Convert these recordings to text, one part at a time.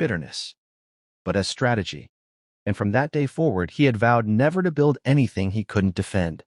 bitterness, but as strategy. And from that day forward, he had vowed never to build anything he couldn't defend.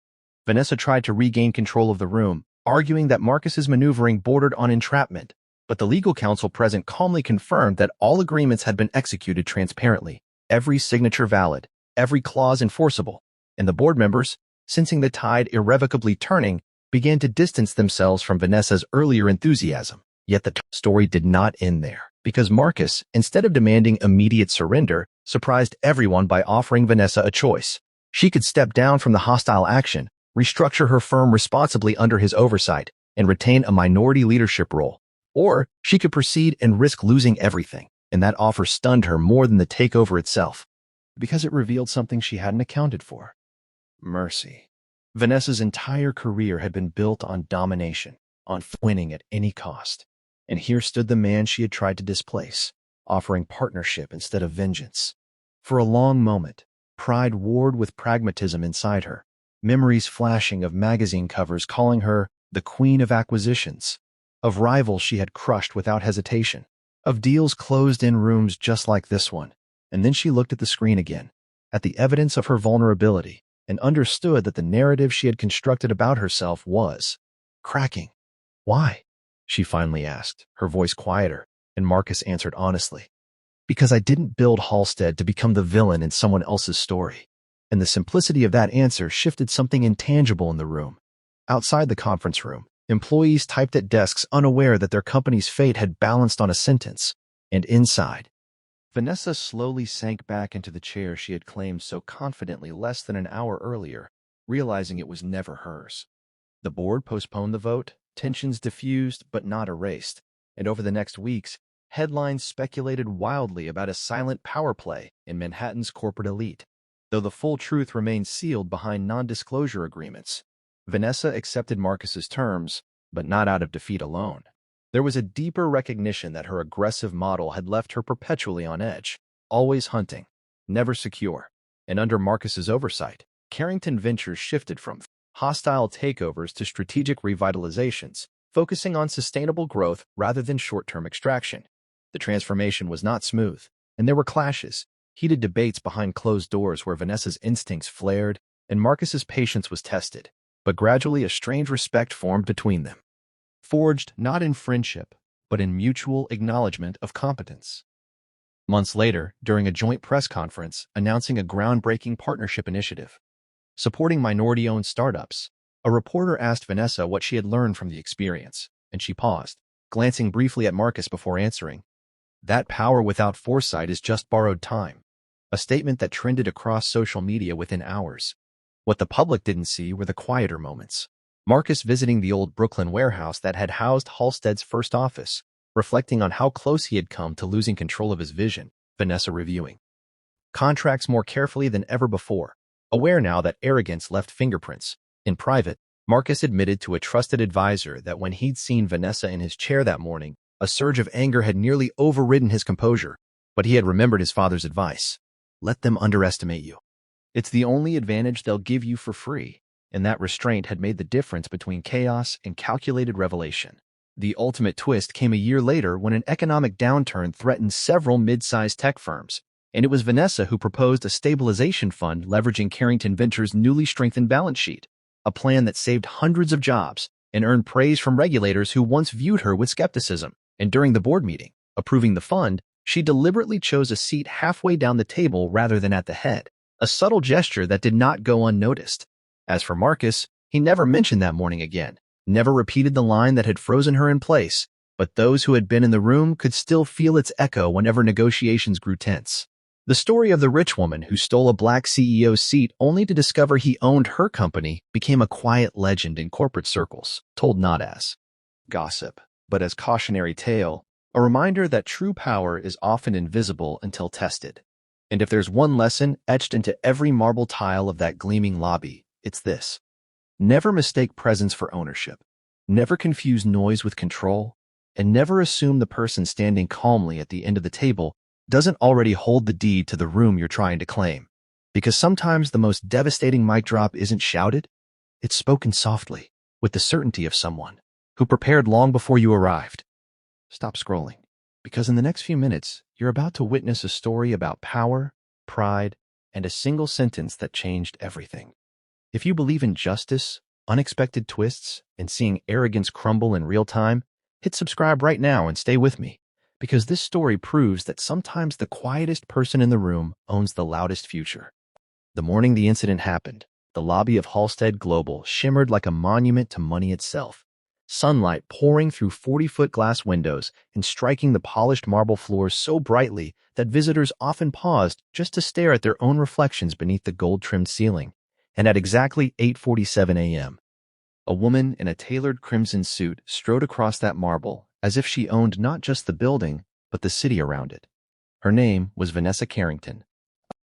Vanessa tried to regain control of the room, arguing that Marcus's maneuvering bordered on entrapment, but the legal counsel present calmly confirmed that all agreements had been executed transparently, every signature valid, every clause enforceable, and the board members, sensing the tide irrevocably turning, began to distance themselves from Vanessa's earlier enthusiasm. Yet the story did not end there, because Marcus, instead of demanding immediate surrender, surprised everyone by offering Vanessa a choice. She could step down from the hostile action, restructure her firm responsibly under his oversight, and retain a minority leadership role. Or she could proceed and risk losing everything, and that offer stunned her more than the takeover itself, because it revealed something she hadn't accounted for. Mercy. Vanessa's entire career had been built on domination, on winning at any cost. And here stood the man she had tried to displace, offering partnership instead of vengeance. For a long moment, pride warred with pragmatism inside her, memories flashing of magazine covers calling her the queen of acquisitions, of rivals she had crushed without hesitation, of deals closed in rooms just like this one. And then she looked at the screen again, at the evidence of her vulnerability, and understood that the narrative she had constructed about herself was cracking. Why? She finally asked, her voice quieter, and Marcus answered honestly. Because I didn't build Halstead to become the villain in someone else's story. And the simplicity of that answer shifted something intangible in the room. Outside the conference room, employees typed at desks unaware that their company's fate had balanced on a sentence. And inside, Vanessa slowly sank back into the chair she had claimed so confidently less than an hour earlier, realizing it was never hers. The board postponed the vote, tensions diffused but not erased, and over the next weeks, headlines speculated wildly about a silent power play in Manhattan's corporate elite. Though the full truth remained sealed behind non-disclosure agreements, Vanessa accepted Marcus's terms, but not out of defeat alone. There was a deeper recognition that her aggressive model had left her perpetually on edge, always hunting, never secure. And under Marcus's oversight, Carrington Ventures shifted from hostile takeovers to strategic revitalizations, focusing on sustainable growth rather than short-term extraction. The transformation was not smooth, and there were clashes, heated debates behind closed doors where Vanessa's instincts flared and Marcus's patience was tested. But gradually a strange respect formed between them, forged not in friendship, but in mutual acknowledgement of competence. Months later, during a joint press conference announcing a groundbreaking partnership initiative, supporting minority-owned startups, a reporter asked Vanessa what she had learned from the experience, and she paused, glancing briefly at Marcus before answering. That power without foresight is just borrowed time, a statement that trended across social media within hours. What the public didn't see were the quieter moments. Marcus visiting the old Brooklyn warehouse that had housed Halstead's first office, reflecting on how close he had come to losing control of his vision, Vanessa reviewing contracts more carefully than ever before, aware now that arrogance left fingerprints. In private, Marcus admitted to a trusted advisor that when he'd seen Vanessa in his chair that morning, a surge of anger had nearly overridden his composure, but he had remembered his father's advice. Let them underestimate you. It's the only advantage they'll give you for free. And that restraint had made the difference between chaos and calculated revelation. The ultimate twist came a year later when an economic downturn threatened several mid-sized tech firms, and it was Vanessa who proposed a stabilization fund leveraging Carrington Ventures' newly strengthened balance sheet, a plan that saved hundreds of jobs and earned praise from regulators who once viewed her with skepticism. And during the board meeting, approving the fund, she deliberately chose a seat halfway down the table rather than at the head, a subtle gesture that did not go unnoticed. As for Marcus, he never mentioned that morning again, never repeated the line that had frozen her in place, but those who had been in the room could still feel its echo whenever negotiations grew tense. The story of the rich woman who stole a black CEO's seat only to discover he owned her company became a quiet legend in corporate circles, told not as gossip, but as cautionary tale, a reminder that true power is often invisible until tested. And if there's one lesson etched into every marble tile of that gleaming lobby, it's this. Never mistake presence for ownership. Never confuse noise with control. And never assume the person standing calmly at the end of the table doesn't already hold the deed to the room you're trying to claim. Because sometimes the most devastating mic drop isn't shouted, it's spoken softly, with the certainty of someone who prepared long before you arrived. Stop scrolling. because in the next few minutes, you're about to witness a story about power, pride, and a single sentence that changed everything. If you believe in justice, unexpected twists, and seeing arrogance crumble in real time, hit subscribe right now and stay with me, because this story proves that sometimes the quietest person in the room owns the loudest future. The morning the incident happened, the lobby of Halstead Global shimmered like a monument to money itself, sunlight pouring through 40-foot glass windows and striking the polished marble floors so brightly that visitors often paused just to stare at their own reflections beneath the gold-trimmed ceiling. And at exactly 8:47 a.m., a woman in a tailored crimson suit strode across that marble as if she owned not just the building, but the city around it. Her name was Vanessa Carrington,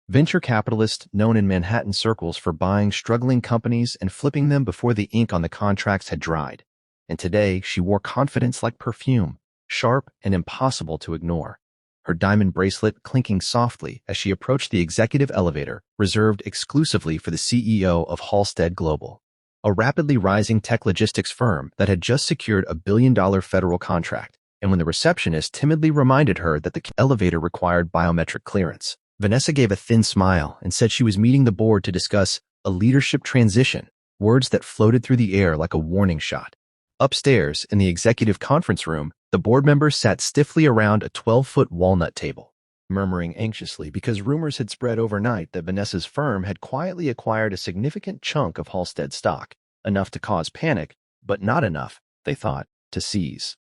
venture capitalist known in Manhattan circles for buying struggling companies and flipping them before the ink on the contracts had dried. And today she wore confidence like perfume, sharp and impossible to ignore, her diamond bracelet clinking softly as she approached the executive elevator reserved exclusively for the CEO of Halstead Global, a rapidly rising tech logistics firm that had just secured a billion-dollar federal contract. And when the receptionist timidly reminded her that the elevator required biometric clearance, Vanessa gave a thin smile and said she was meeting the board to discuss a leadership transition, words that floated through the air like a warning shot. Upstairs, in the executive conference room, the board members sat stiffly around a 12-foot walnut table, murmuring anxiously because rumors had spread overnight that Vanessa's firm had quietly acquired a significant chunk of Halstead stock, enough to cause panic, but not enough, they thought, to seize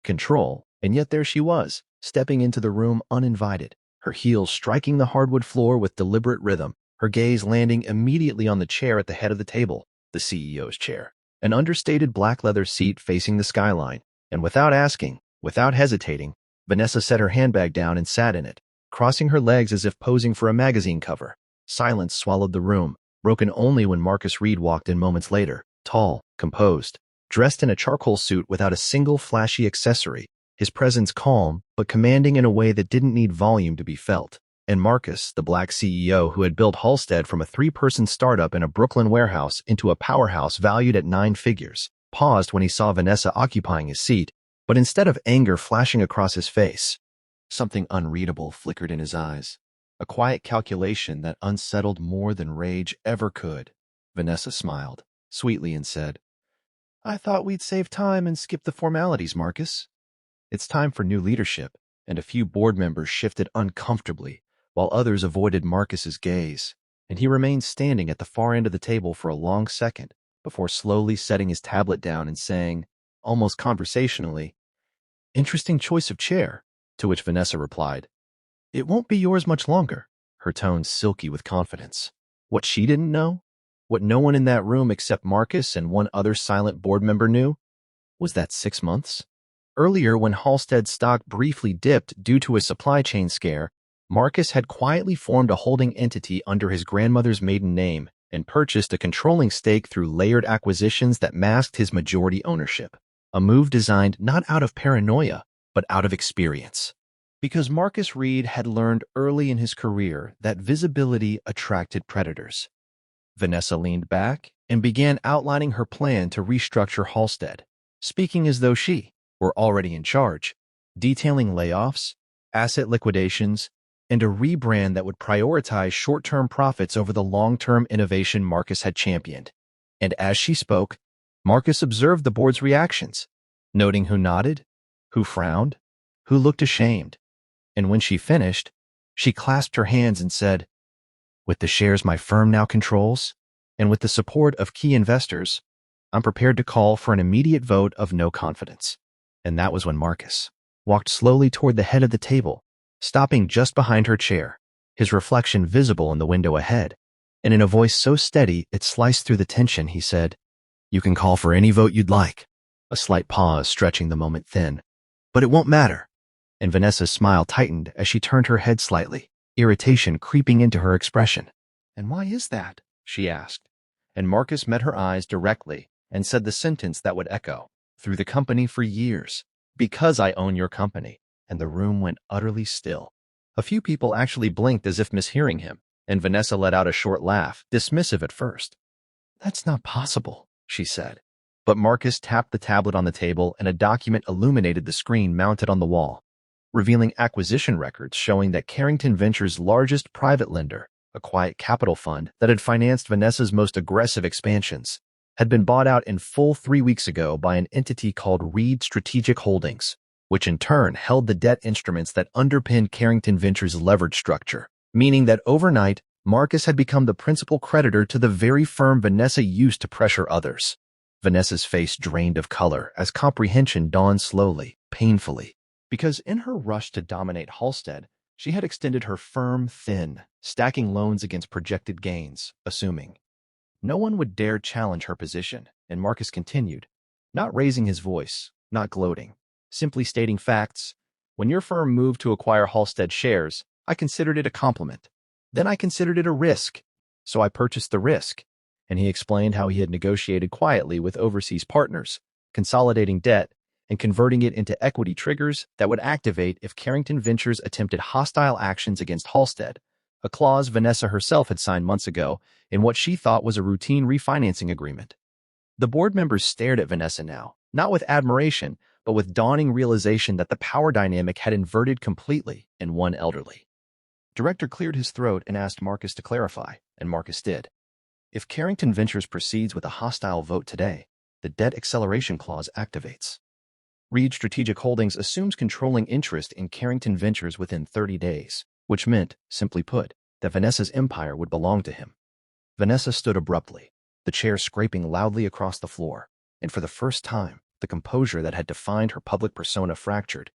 control. And yet there she was, stepping into the room uninvited, her heels striking the hardwood floor with deliberate rhythm, her gaze landing immediately on the chair at the head of the table, the CEO's chair, an understated black leather seat facing the skyline. And without asking, without hesitating, Vanessa set her handbag down and sat in it, crossing her legs as if posing for a magazine cover. Silence swallowed the room, broken only when Marcus Reed walked in moments later, tall, composed, dressed in a charcoal suit without a single flashy accessory, his presence calm but commanding in a way that didn't need volume to be felt. And Marcus, the black CEO who had built Halstead from a 3-person startup in a Brooklyn warehouse into a powerhouse valued at 9 figures, paused when he saw Vanessa occupying his seat, but instead of anger flashing across his face, something unreadable flickered in his eyes, a quiet calculation that unsettled more than rage ever could. Vanessa smiled sweetly and said, "I thought we'd save time and skip the formalities, Marcus." It's time for new leadership, and a few board members shifted uncomfortably, while others avoided Marcus's gaze, and he remained standing at the far end of the table for a long second before slowly setting his tablet down and saying, almost conversationally, "Interesting choice of chair," to which Vanessa replied, "It won't be yours much longer," her tone silky with confidence. What she didn't know, what no one in that room except Marcus and one other silent board member knew, was that 6 months earlier, when Halstead stock briefly dipped due to a supply chain scare, Marcus had quietly formed a holding entity under his grandmother's maiden name and purchased a controlling stake through layered acquisitions that masked his majority ownership, a move designed not out of paranoia, but out of experience. Because Marcus Reed had learned early in his career that visibility attracted predators. Vanessa leaned back and began outlining her plan to restructure Halstead, speaking as though she were already in charge, detailing layoffs, asset liquidations, and a rebrand that would prioritize short-term profits over the long-term innovation Marcus had championed. And as she spoke, Marcus observed the board's reactions, noting who nodded, who frowned, who looked ashamed. And when she finished, she clasped her hands and said, "With the shares my firm now controls, and with the support of key investors, I'm prepared to call for an immediate vote of no confidence." And that was when Marcus walked slowly toward the head of the table, stopping just behind her chair, his reflection visible in the window ahead. And in a voice so steady it sliced through the tension, he said, "You can call for any vote you'd like." A slight pause stretching the moment thin. "But it won't matter." And Vanessa's smile tightened as she turned her head slightly, irritation creeping into her expression. "And why is that?" she asked. And Marcus met her eyes directly and said the sentence that would echo through the company for years, "Because I own your company." And the room went utterly still. A few people actually blinked as if mishearing him, and Vanessa let out a short laugh, dismissive at first. "That's not possible," she said. But Marcus tapped the tablet on the table and a document illuminated the screen mounted on the wall. revealing acquisition records showing that Carrington Ventures' largest private lender, a quiet capital fund that had financed Vanessa's most aggressive expansions, had been bought out in full 3 weeks ago by an entity called Reed Strategic Holdings, which in turn held the debt instruments that underpinned Carrington Ventures' leverage structure, meaning that overnight, Marcus had become the principal creditor to the very firm Vanessa used to pressure others. Vanessa's face drained of color as comprehension dawned slowly, painfully, because in her rush to dominate Halstead, she had extended her firm thin, stacking loans against projected gains, assuming no one would dare challenge her position, and Marcus continued, not raising his voice, not gloating, simply stating facts. When your firm moved to acquire Halstead shares, I considered it a compliment. Then I considered it a risk, so I purchased the risk. And he explained how he had negotiated quietly with overseas partners, consolidating debt and converting it into equity triggers that would activate if Carrington Ventures attempted hostile actions against Halstead, a clause Vanessa herself had signed months ago in what she thought was a routine refinancing agreement. The board members stared at Vanessa now, not with admiration, but with dawning realization that the power dynamic had inverted completely in one elderly. Director cleared his throat and asked Marcus to clarify, and Marcus did. If Carrington Ventures proceeds with a hostile vote today, the debt acceleration clause activates. Reed Strategic Holdings assumes controlling interest in Carrington Ventures within 30 days, which meant, simply put, that Vanessa's empire would belong to him. Vanessa stood abruptly, the chair scraping loudly across the floor, and for the first time, the composure that had defined her public persona fractured.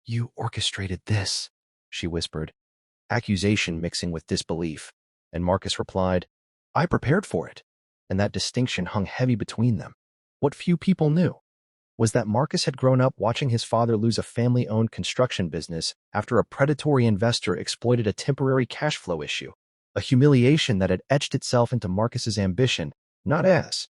"You orchestrated this," she whispered, accusation mixing with disbelief, and Marcus replied, "I prepared for it," and that distinction hung heavy between them. What few people knew was that Marcus had grown up watching his father lose a family-owned construction business after a predatory investor exploited a temporary cash flow issue, a humiliation that had etched itself into Marcus's ambition, not as